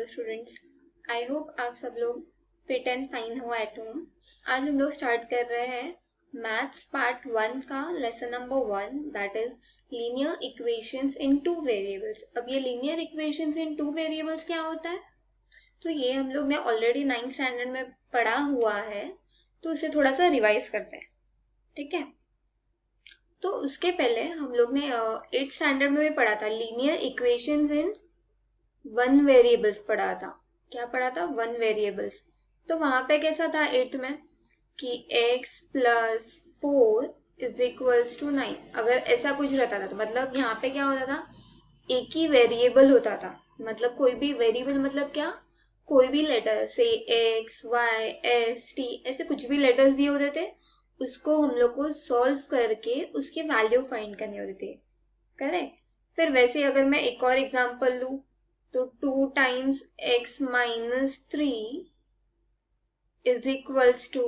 Hello students, I hope आप सब लोग फिट एंड फाइन हो एट होम। आज हम लोग स्टार्ट कर रहे हैं मैथ्स पार्ट 1 का lesson number 1, that is linear equations in two variables. अब ये linear equations in two variables क्या होता है, तो ये हम लोग ने ऑलरेडी 9th स्टैंडर्ड में पढ़ा हुआ है, तो इसे थोड़ा सा रिवाइज करते हैं। ठीक है, तो उसके पहले हम लोग ने 8th स्टैंडर्ड में भी पढ़ा था linear equations in one variables पढ़ा था। क्या पढ़ा था? One variables. तो वहां पे कैसा था 8th में कि x plus 4 is equals to 9। अगर ऐसा कुछ रहता था तो मतलब यहाँ पे क्या होता था, एक ही वेरिएबल होता था। मतलब कोई भी वेरिएबल मतलब क्या, कोई भी लेटर से x y s t ऐसे कुछ भी लेटर्स दिए होते थे, उसको हम लोग को सॉल्व करके उसके वैल्यू फाइंड करने होते थे। करेक्ट। फिर वैसे अगर मैं एक और एग्जांपल लूं तो 2 times x minus 3 is equals to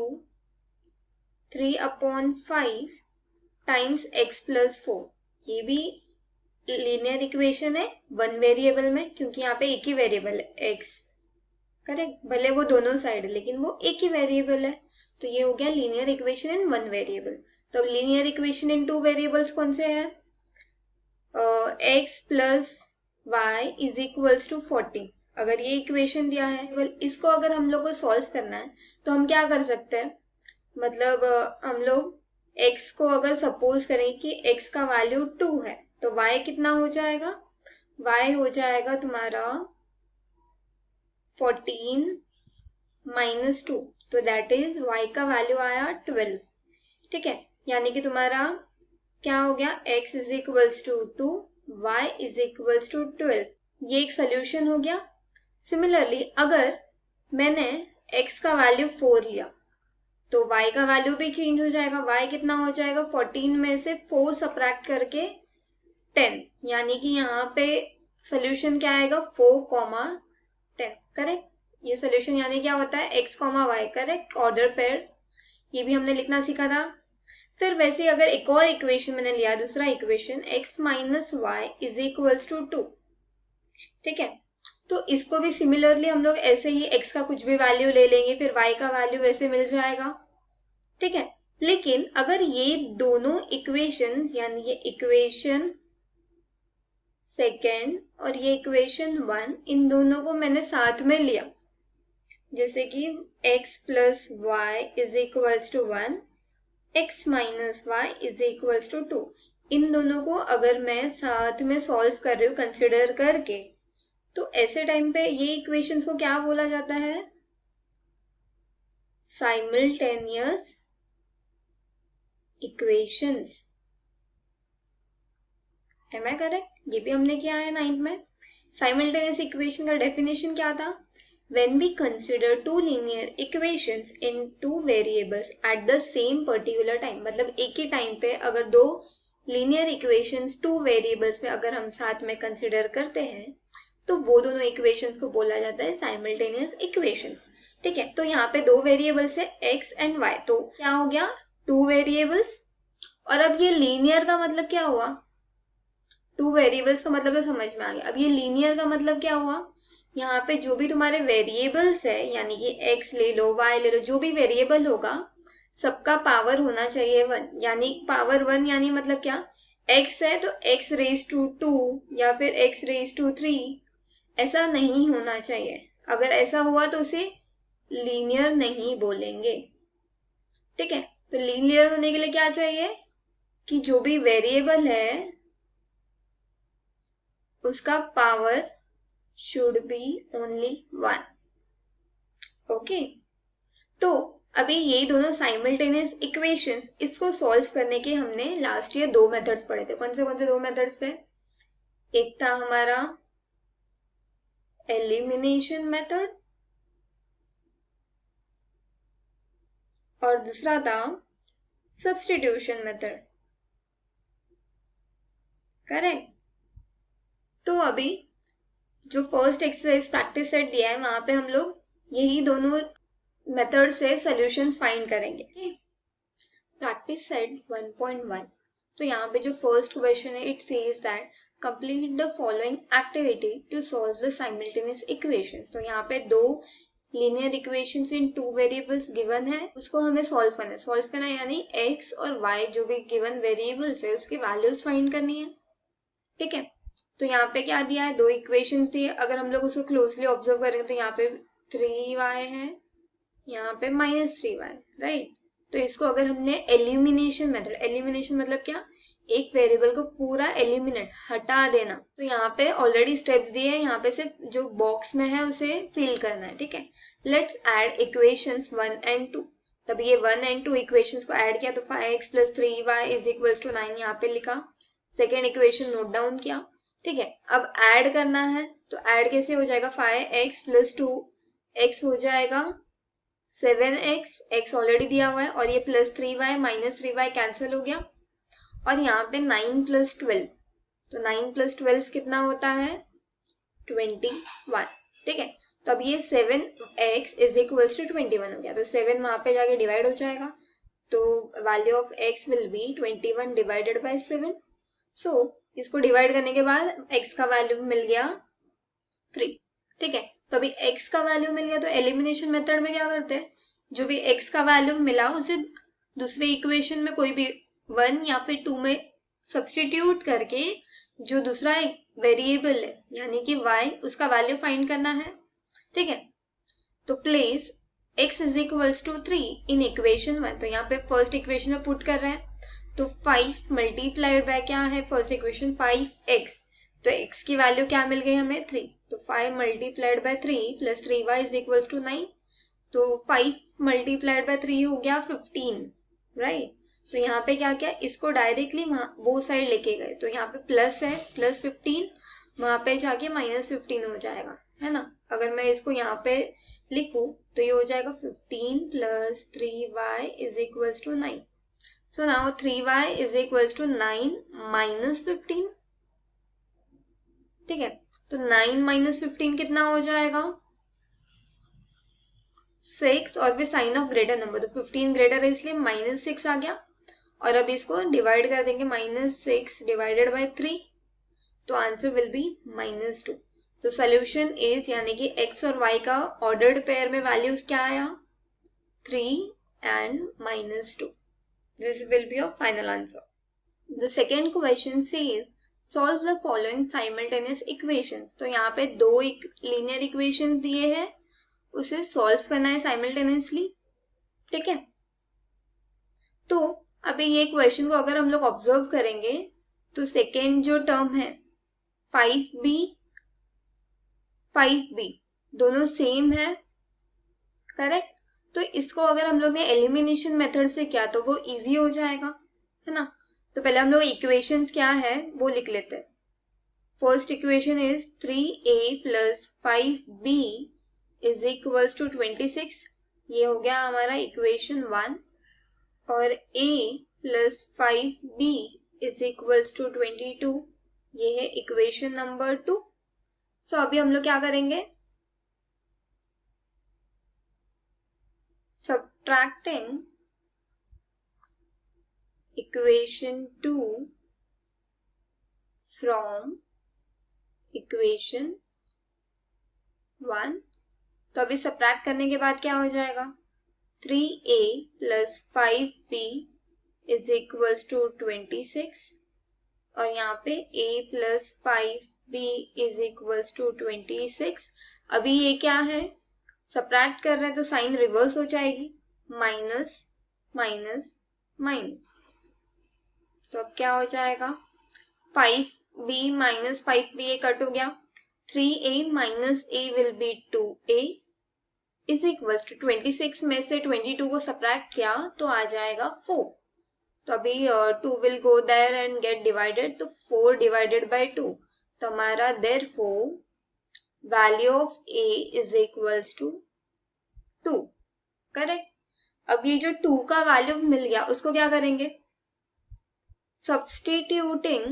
3/5 times x plus 4। ये भी लीनियर इक्वेशन है वन वेरिएबल में, क्योंकि यहाँ पे एक ही वेरिएबल है x। करेक्ट, भले वो दोनों साइड है लेकिन वो एक ही वेरिएबल है, तो ये हो गया linear equation in one variable. तो linear equation in two variables कौन से हैं? x plus y is equals to 40। अगर ये इक्वेशन दिया है, इसको अगर हम लोग को सॉल्व करना है तो हम क्या कर सकते हैं, मतलब हम लोग x को अगर सपोज करें कि x का वैल्यू 2 है तो y कितना हो जाएगा? y हो जाएगा तुम्हारा 14 माइनस 2, तो दैट इज y का वैल्यू आया 12। ठीक है, यानी कि तुम्हारा क्या हो गया, x is equals to 2, y is equals to 12। ये एक सोल्यूशन हो गया। सिमिलरली अगर मैंने x का वैल्यू 4 लिया तो y का वैल्यू भी चेंज हो जाएगा। y कितना हो जाएगा, 14 में से 4 सबट्रैक्ट करके 10, यानी कि यहाँ पे सोल्यूशन क्या आएगा, 4, 10। करेक्ट, ये सोल्यूशन यानी क्या होता है, x, y। Correct, order pair. ये भी हमने लिखना सीखा था। फिर वैसे अगर एक और इक्वेशन मैंने लिया, दूसरा equation x minus y is equals to 2। ठीक है, तो इसको भी सिमिलरली हम लोग ऐसे ही x का कुछ भी वैल्यू ले लेंगे, फिर y का वैल्यू वैसे मिल जाएगा। ठीक है, लेकिन अगर ये दोनों इक्वेशंस, यानी ये इक्वेशन सेकेंड और ये इक्वेशन 1, इन दोनों को मैंने साथ में लिया, जैसे कि x plus y is equals to 1, x minus y is equals to 2, इन दोनों को अगर मैं साथ में सॉल्व कर रही हूँ कंसिडर करके, तो ऐसे टाइम पे ये इक्वेशंस को क्या बोला जाता है, simultaneous equations. Am I correct? ये भी हमने किया है 9th में। साइमल्टेनियस इक्वेशन का डेफिनेशन क्या था, when we consider two linear equations in two variables at the same particular time। मतलब एक ही टाइम पे अगर दो लीनियर इक्वेशंस टू वेरिएबल्स में अगर हम साथ में कंसिडर करते हैं तो वो दोनों इक्वेशंस को बोला जाता है साइमल्टेनियस इक्वेशंस। ठीक है, तो यहाँ पे दो वेरिएबल्स है x एंड y, तो क्या हो गया, टू वेरिएबल्स। और अब ये लीनियर का मतलब क्या हुआ, टू वेरिएबल्स का मतलब तो समझ में आ गया। अब ये लीनियर का मतलब क्या हुआ, यहाँ पे जो भी तुम्हारे वेरिएबल्स है, यानी कि x ले लो, y ले लो, जो भी वेरिएबल होगा सबका पावर होना चाहिए 1। यानी पावर 1 यानी मतलब क्या, x है तो x रेज टू 2 या फिर x रेज टू 3, ऐसा नहीं होना चाहिए। अगर ऐसा हुआ तो उसे लीनियर नहीं बोलेंगे। ठीक है, तो लीनियर होने के लिए क्या चाहिए कि जो भी वेरिएबल है उसका power should be only 1। Okay, तो अभी ये दोनों साइमल्टेनियस इक्वेशंस, इसको सॉल्व करने के हमने लास्ट ईयर दो मेथड्स पढ़े थे। कौन से दो मेथड्स थे? एक था हमारा एलिमिनेशन मेथड और दूसरा था सब्स्टिट्यूशन मेथड। करेक्ट, तो अभी जो फर्स्ट एक्सरसाइज प्रैक्टिस सेट दिया है वहां पे हम लोग यही दोनों मेथड से सॉल्यूशंस फाइंड करेंगे। प्रैक्टिस सेट 1.1, तो यहाँ पे जो फर्स्ट क्वेश्चन है, it says that complete the following activity to solve the simultaneous equations. तो यहाँ पे दो linear equations in two variables given है, उसको हमें सॉल्व करना है। सॉल्व करना यानी x और y जो भी गिवन वेरिएबल्स है उसकी वैल्यूज फाइंड करनी है। ठीक है, तो यहाँ पे क्या दिया है, दो इक्वेशंस दिए। अगर हम लोग उसको क्लोजली ऑब्जर्व करेंगे तो यहाँ पे 3y है, यहाँ पे -3y, राइट। तो इसको अगर हमने एलिमिनेशन मेथड, एलिमिनेशन मतलब क्या, एक वेरिएबल को पूरा एलिमिनेट, हटा देना। तो यहाँ पे ऑलरेडी स्टेप्स दिए हैं, यहाँ पे सिर्फ जो बॉक्स में है उसे फिल करना है। ठीक है, लेट्स ऐड इक्वेशंस 1 and 2। तब ये 1 and 2 इक्वेशंस को ऐड किया तो 5x + 3y = 9 यहाँ पे लिखा। सेकेंड इक्वेशन नोट डाउन किया। ठीक है, अब ऐड करना है तो ऐड कैसे हो जाएगा, 5x + 2x हो जाएगा 7x, x ऑलरेडी दिया हुआ है, और ये +3y -3y कैंसिल हो गया, और यहाँ पे 9 + 12, तो 9 + 12 कितना होता है, 21। ठीक है, तो अब ये 7x = 21 हो गया, तो 7 वहां पे जाके डिवाइड हो जाएगा, तो value of x will be 21 divided by 7। सो इसको डिवाइड करने के बाद x का वैल्यू मिल गया 3। ठीक है, तो अभी x का वैल्यू मिल गया, तो एलिमिनेशन मेथड में क्या करते हैं, जो भी x का वैल्यू मिला उसे दूसरे इक्वेशन में कोई भी 1 या फिर 2 में सब्स्टिट्यूट करके जो दूसरा वेरिएबल है यानी कि y, उसका वैल्यू फाइंड करना है। ठीक है, तो प्लेस x = 3 इन इक्वेशन 1। तो यहाँ पे फर्स्ट इक्वेशन में पुट कर रहे हैं, तो 5 मल्टीप्लाइड बाय क्या है, फर्स्ट इक्वेशन 5x, तो x की वैल्यू क्या मिल गई हमें, 3। तो 5 मल्टीप्लाइड बाय 3 + 3y = 9, तो 5 मल्टीप्लाइड बाय 3 हो गया 15, राइट। तो यहाँ पे क्या किया, इसको डायरेक्टली वो साइड लेके गए, तो यहाँ पे प्लस है, +15, वहां पे जाके -15 हो जाएगा, है ना। अगर मैं इसको यहाँ पे लिखूं तो ये हो जाएगा 15 + 3y = 9। So now 3y = 9 - 15। ठीक है, तो 9 - 15 कितना हो जाएगा, 6, और फिर साइन ऑफ ग्रेटर नंबर, तो 15 ग्रेटर है इसलिए -6 आ गया, और अब इसको डिवाइड कर देंगे, -6 डिवाइडेड बाय 3, तो आंसर विल बी -2। तो सोल्यूशन इज, यानी कि x और y का ऑर्डर्ड पेयर में वैल्यूज क्या आया, 3 and -2। This will be your final answer. The second question says solve the following simultaneous equations. तो यहाँ पे दो लीनियर इक्वेशंस दिए हैं, उसे सॉल्व करना है साइमल्टेनियसली। ठीक है, तो अभी ये क्वेश्चन को अगर हम लोग ऑब्जर्व करेंगे तो सेकेंड जो टर्म है 5b, 5b दोनों सेम है, करेक्ट। तो इसको अगर हम लोग ने एलिमिनेशन मेथड से किया तो वो इजी हो जाएगा, है ना। तो पहले हम लोग इक्वेशंस क्या है वो लिख लेते हैं। First equation is 3a + 5b = 26, ये हो गया हमारा इक्वेशन 1, और a + 5b = 22, ये है इक्वेशन नंबर 2। सो अभी हम लोग क्या करेंगे, सब्ट्रैक्टिंग इक्वेशन 2 फ्रॉम इक्वेशन 1। तो अभी सब्ट्रैक्ट करने के बाद क्या हो जाएगा, 3a + 5b = 26, और यहाँ पे a + 5b = 26। अभी ये क्या है, सब्ट्रैक्ट कर रहे हैं तो साइन रिवर्स हो जाएगी, माइनस माइनस माइनस, तो अब क्या हो जाएगा, 5b - 5b ये कट हो गया, 3a - a will be 2a = 26 में से 22 को सब्ट्रैक्ट किया तो आ जाएगा 4। तो अभी 2 विल गो देयर एंड गेट डिवाइडेड, तो 4 डिवाइडेड बाय 2, तो हमारा therefore value of a = 2, correct. अब ये जो 2 का वैल्यू मिल गया उसको क्या करेंगे, substituting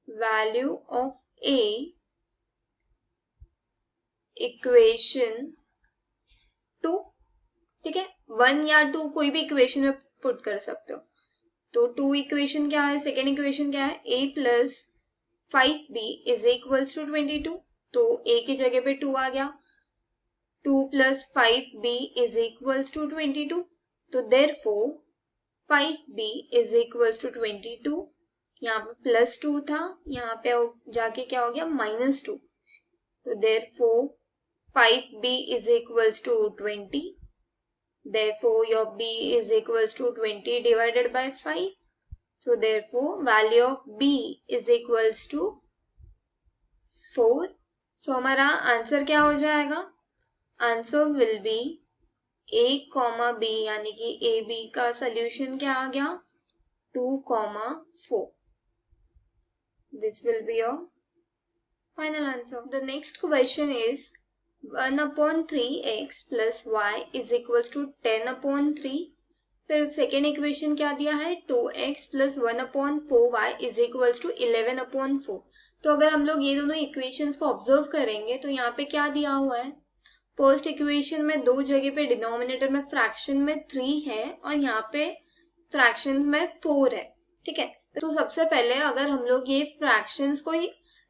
value of a equation 2। ठीक है, 1 या 2 कोई भी इक्वेशन में पुट कर सकते हो। तो 2 इक्वेशन क्या है, सेकेंड इक्वेशन क्या है, a plus 5b is equals to 22। तो a की जगह पे 2 आ गया, 2 plus 5b is equals to 22। तो therefore 5b is equals to 22। यहाँ पे प्लस 2 था, यहाँ पे जाके क्या हो गया, -2। तो therefore 5b is equals to 20. Therefore, your b is equals to 20 divided by 5. So, therefore, value of b is equals to 4. So, हमारा आंसर क्या हो जाएगा, answer will be a, b यानी कि a b का सोल्यूशन क्या आ गया, 2, 4. This will be your final answer. The next question is 1/3x plus y is equals to 10/3. फिर सेकेंड इक्वेशन क्या दिया है, 2x plus 1/4y is equals to 11/4. तो अगर हम लोग ये दोनों इक्वेशंस को ऑब्जर्व करेंगे तो यहाँ पे क्या दिया हुआ है, फर्स्ट इक्वेशन में दो जगह पे डिनोमिनेटर में फ्रैक्शन में 3 है और यहाँ पे फ्रैक्शन में 4 है, ठीक है। तो सबसे पहले अगर हम लोग ये फ्रैक्शंस को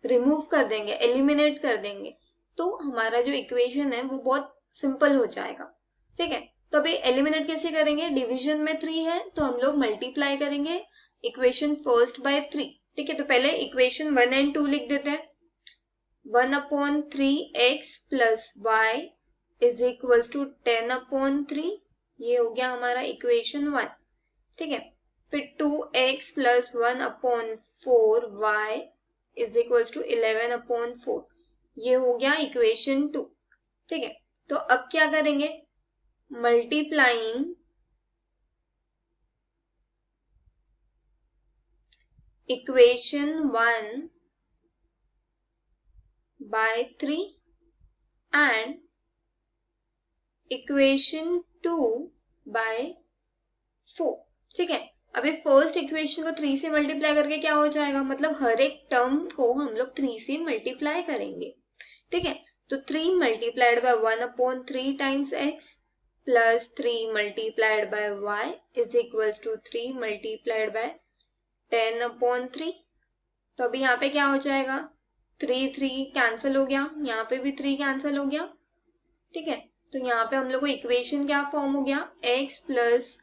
रिमूव कर देंगे, एलिमिनेट कर देंगे, तो हमारा जो इक्वेशन है वो बहुत सिंपल हो जाएगा, ठीक है। तो अभी एलिमिनेट कैसे करेंगे, डिवीजन में 3 है तो हम लोग मल्टीप्लाई करेंगे इक्वेशन फर्स्ट बाय 3, ठीक है। तो पहले इक्वेशन 1 और 2 लिख देते हैं। 1/3x plus y is equals to 10/3, ये हो गया हमारा इक्वेशन 1, ठीक है। फिर 2x plus 1/4y is equals to 11/4, ये हो गया इक्वेशन 2, ठीक है। तो अब क्या करेंगे, multiplying equation 1 by 3 and equation 2 by 4, ठीक है। अभी फर्स्ट इक्वेशन को 3 से मल्टीप्लाई करके क्या हो जाएगा, मतलब हर एक टर्म को हम लोग 3 से मल्टीप्लाई करेंगे, ठीक है। तो 3 multiplied by 1/3 times x plus 3 multiplied by y is equals to 3 multiplied by 10/3। तो अभी यहाँ पे क्या हो जाएगा, 3 कैंसिल हो गया, यहाँ पे भी 3 कैंसिल हो गया, ठीक है। तो यहाँ पे हम लोग को इक्वेशन क्या फॉर्म हो गया, x plus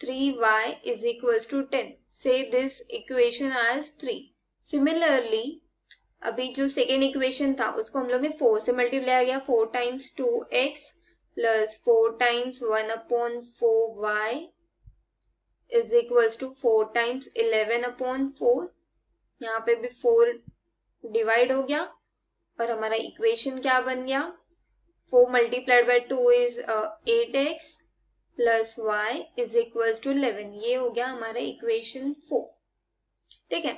3y is equals to 10. Say this equation as 3. Similarly, अभी जो सेकेंड इक्वेशन था उसको हम लोग ने 4 से मल्टीप्लाई किया, 4 times 2x plus 4 times 1/4y is equals to 4 times 11/4। यहाँ पे भी 4 डिवाइड हो गया और हमारा इक्वेशन क्या बन गया, 4 multiplied by 2 is 8x plus y is equals to 11, ये हो गया हमारा इक्वेशन 4, ठीक है।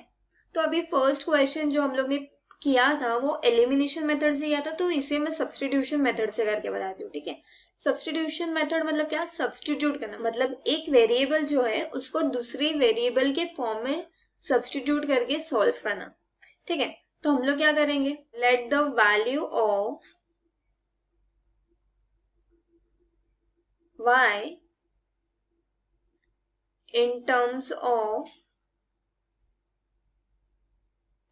तो अभी फर्स्ट क्वेश्चन जो हम लोग ने किया था वो एलिमिनेशन मेथड से किया था, तो इसे मैं सब्स्टिट्यूशन मेथड से करके बताती हूँ, ठीक है। सब्स्टिट्यूशन मेथड मतलब क्या, सब्स्टिट्यूट करना, मतलब एक वेरिएबल जो है उसको दूसरे वेरिएबल के फॉर्म में सब्स्टिट्यूट करके सॉल्व करना, ठीक है। तो हम लोग क्या करेंगे, let the value of y in terms of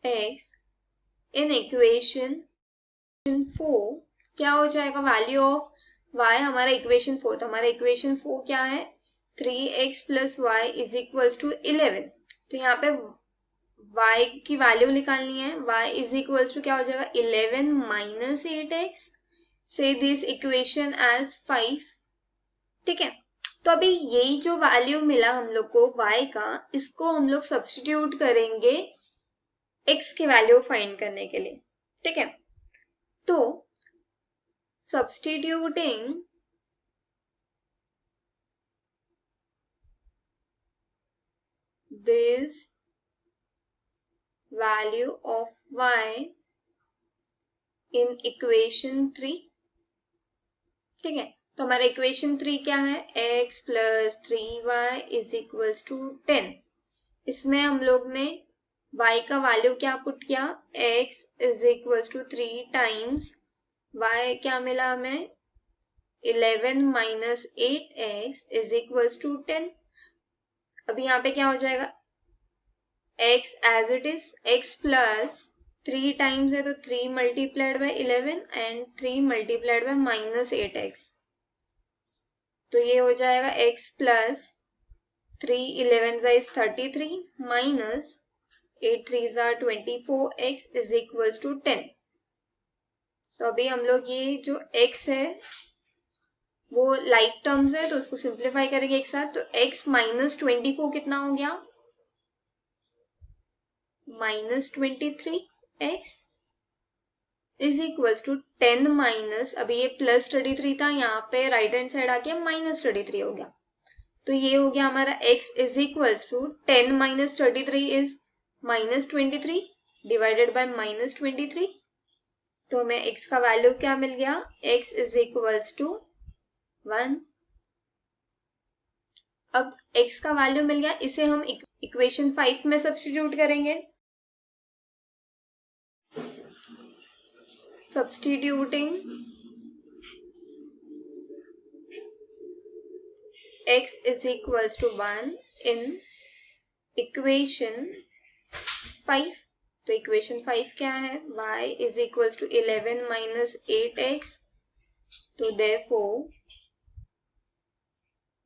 x in equation 4 क्या हो जाएगा, वैल्यू ऑफ y हमारा इक्वेशन 4, तो हमारा इक्वेशन 4 क्या है, 3x plus y is equals to 11। तो यहाँ पे y की वैल्यू निकालनी है, y इज इक्वल्स टू क्या हो जाएगा, 11 माइनस 8x, से दिस इक्वेशन एज 5, ठीक है। तो अभी यही जो वैल्यू मिला हम लोग को y का, इसको हम लोग सब्स्टिट्यूट करेंगे x की वैल्यू फाइंड करने के लिए, ठीक है। तो substituting this value of y in equation 3, ठीक है। तो हमारा इक्वेशन 3 क्या है, x plus 3y is equals to 10। इसमें हम लोग ने y का वैल्यू क्या पुट किया, x is equals to 3 times y क्या मिला हमें, 11 minus 8x is equals to 10। अभी यहाँ पे क्या हो जाएगा, x as it is x plus 3 times है तो 3 multiplied by 11 and 3 multiplied by -8x, तो ये हो जाएगा x plus 3 11 is 33 minus 8 3 24x is equals to 10। तो अभी हम लोग ये जो x है वो लाइक टर्म्स है तो उसको सिंप्लीफाई करेंगे एक साथ, तो x माइनस 24 कितना हो गया, -23x is equals to 10 minus, अभी ये +33 था, यहाँ पे राइट हैंड साइड आके -33 हो गया, तो ये हो गया हमारा x is equals to 10 minus 33 is -23 divided by -23, तो हमें x का वैल्यू क्या मिल गया, x इज इक्वल्स टू 1। अब x का वैल्यू मिल गया, इसे हम इक्वेशन 5 में सब्स्टिट्यूट करेंगे। Substituting x is equals to 1 in equation 5, तो इक्वेशन 5 क्या है, y is equals to 11 minus 8x, तो therefore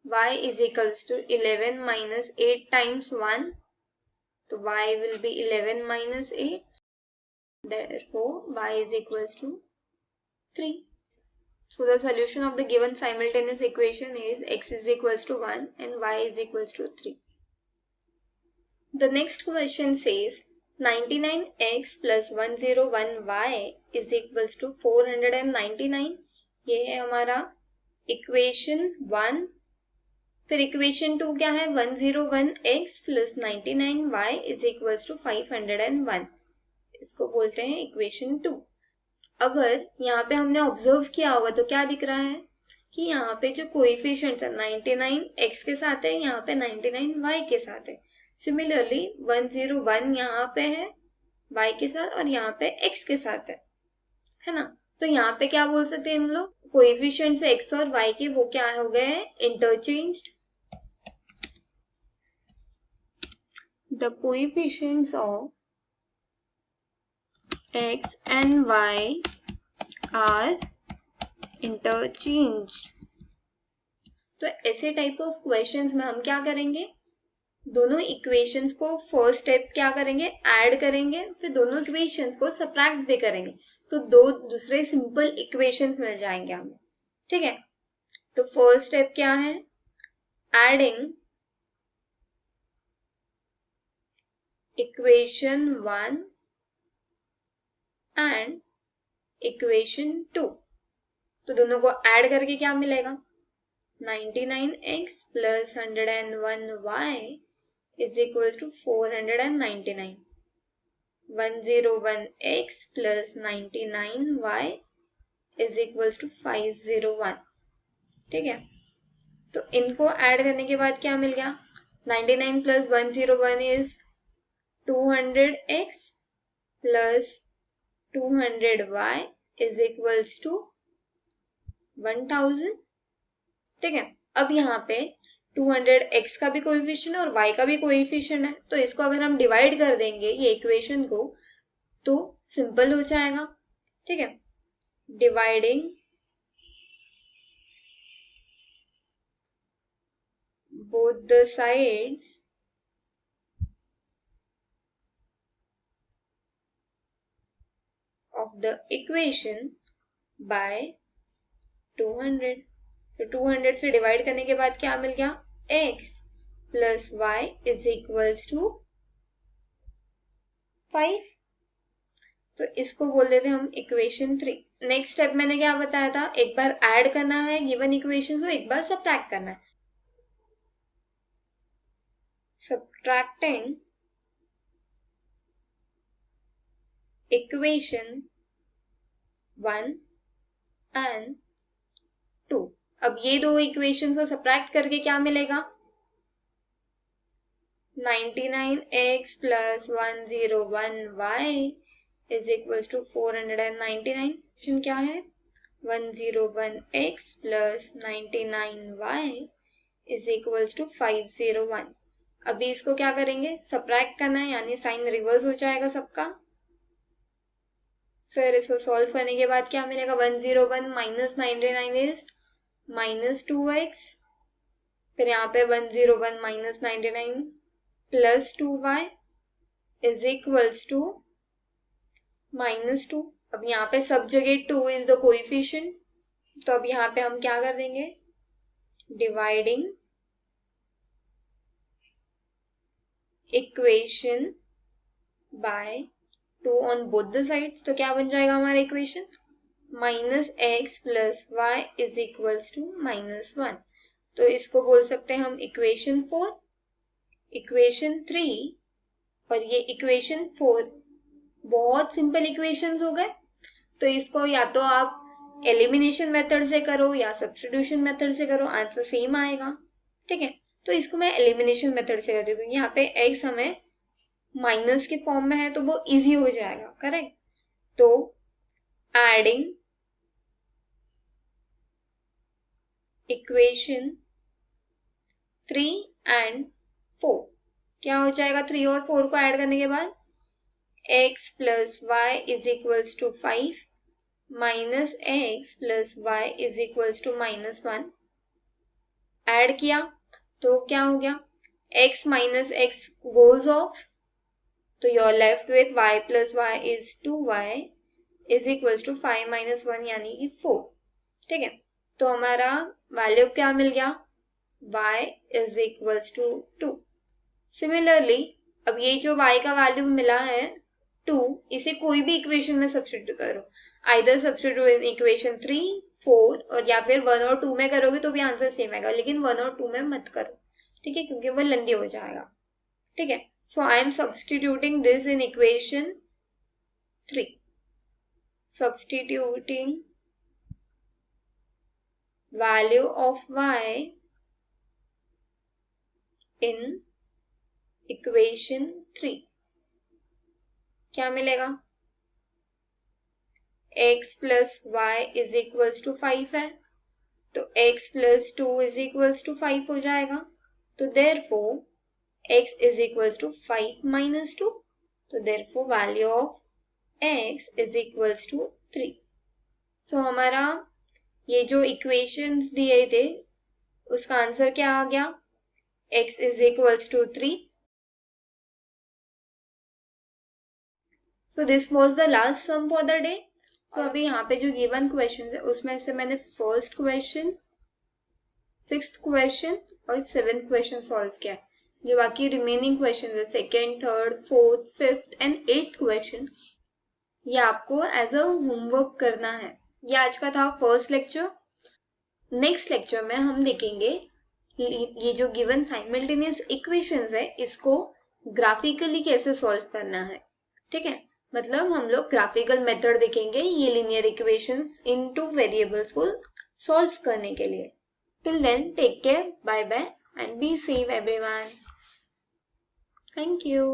y is equals to 11 minus 8 times 1, तो y will be 11 minus 8, therefore y is equals to 3. So the solution of the given simultaneous equation is x is equals to 1 and y is equals to 3. The next question says 99x plus 101y is equals to 499. ये है हमारा equation 1। फिर equation 2 क्या है, 101x plus 99y is equals to 501. इसको बोलते हैं equation 2। अगर यहाँ पे हमने ऑब्जर्व किया होगा तो क्या दिख रहा है कि यहाँ पे जो कोएफिशिएंट्स है 99 x के साथ है, यहाँ पे 99 y के साथ है। सिमिलरली 101 यहाँ पे है y के साथ और यहाँ पे x के साथ है ना। तो यहाँ पे क्या बोल सकते हैं हम लोग, कोएफिशिएंट्स x और y के वो क्या हो गए हैं, interchanged. The coefficients of x and y are interchanged। तो ऐसे टाइप ऑफ क्वेश्चंस में हम क्या करेंगे, दोनों इक्वेशंस को फर्स्ट स्टेप क्या करेंगे, ऐड करेंगे, फिर दोनों इक्वेशंस को सबट्रैक्ट भी करेंगे, तो दो दूसरे सिंपल इक्वेशंस मिल जाएंगे हमें। ठीक है, तो फर्स्ट स्टेप क्या है, एडिंग इक्वेशन 1 एंड इक्वेशन 2, तो दोनों को ऐड करके क्या मिलेगा, 99x plus 101y is equal to 499. 101x plus 99y is equals to 501। ठीक है, तो इनको ऐड करने के बाद क्या मिल गया, 99 plus 101 is 200x plus 200y is equals to 1000। ठीक है, अब यहाँ पे 200x का भी कोएफिशिएंट है और y का भी कोएफिशिएंट है, तो इसको अगर हम डिवाइड कर देंगे ये इक्वेशन को तो सिंपल हो जाएगा। ठीक है, dividing both the sides of the equation by 200, तो 200 से डिवाइड करने के बाद क्या मिल गया, x plus y is equals to 5, तो इसको बोल देते हम इक्वेशन 3। नेक्स्ट स्टेप मैंने क्या बताया था, एक बार ऐड करना है गिवन इक्वेशन को, एक बार सबट्रैक्ट करना है। सब्ट्रैक्टिंग इक्वेशन 1 एंड 2, अब ये दो इक्वेशंस को सब्ट्रैक्ट करके क्या मिलेगा, 99x plus 101y is equals to 499। Question क्या है, 101x plus 99y is equals to 501। अभी इसको क्या करेंगे, सब्ट्रैक्ट करना है, यानी साइन रिवर्स हो जाएगा सबका। फिर इसको सॉल्व करने के बाद क्या मिलेगा, 101 माइनस 99 इज माइनस 2x। फिर यहाँ पे 101 minus 99 plus 2y is equals to -2। अब यहाँ पे सब जगह 2 इज द कोएफिशिएंट, तो अब यहाँ पे हम क्या कर देंगे, dividing equation by 2 on both the sides. तो क्या बन जाएगा हमारा equation, -x plus y is equals to -1। तो इसको बोल सकते हैं हम इक्वेशन 4, इक्वेशन 3 और ये इक्वेशन 4। बहुत सिंपल इक्वेशंस हो गए। तो इसको या तो आप एलिमिनेशन मेथड से करो या सब्स्टिट्यूशन मेथड से करो, आंसर सेम आएगा। ठीक है, तो इसको मैं एलिमिनेशन मेथड से करती हूँ क्योंकि यहाँ पे x हमें माइनस के फॉर्म में है तो वो इजी हो जाएगा, करेक्ट। तो एडिंग इक्वेशन 3 एंड 4, क्या हो जाएगा, 3 और 4 को ऐड करने के बाद x plus y is equals to 5 minus x plus y is equals to -1। Add किया तो क्या हो गया, x minus x goes off, तो you are left with y plus y is 2y is equals to 5 minus 1 यानी कि 4। ठीक है, तो हमारा वैल्यू क्या मिल गया, y is equals to 2। Similarly अब ये जो y का वैल्यू मिला है 2, इसे कोई भी इक्वेशन में सब्स्टिट्यूट करो, आइदर सब्स्टिट्यूट इन इक्वेशन 3, 4 और या फिर 1 और 2 में करोगे तो भी आंसर सेम आएगा, लेकिन 1 और 2 में मत करो, ठीक है, क्योंकि वो लेंदी हो जाएगा। ठीक है, so I am substituting this in equation 3, substituting value of y in equation 3, क्या मिलेगा, x plus y is equals to 5 है, तो x plus 2 is equals to 5 हो जाएगा। तो therefore x is equals to 5 minus 2, तो therefore value of x is equals to 3। So हमारा ये जो इक्वेशंस दिए थे उसका आंसर क्या आ गया, x is equals to 3। So this was the last sum for the day. So अभी यहाँ पे जो गिवन क्वेश्चन है उसमें से मैंने फर्स्ट क्वेश्चन, सिक्स्थ क्वेश्चन और सेवेंथ क्वेश्चन सॉल्व किया। जो बाकी रिमेनिंग क्वेश्चन है second, third, fourth, fifth and eighth question, ये आपको एज अ होमवर्क करना है। ये आज का था फर्स्ट लेक्चर। नेक्स्ट लेक्चर में हम देखेंगे ये जो गिवन साइमल्टेनियस इक्वेशंस है इसको ग्राफिकली कैसे सॉल्व करना है। ठीक है, मतलब हम लोग ग्राफिकल मेथड देखेंगे ये लीनियर इक्वेशंस इन 2 वेरिएबल्स को सॉल्व करने के लिए। Till then take care, bye bye and be safe everyone. Thank you.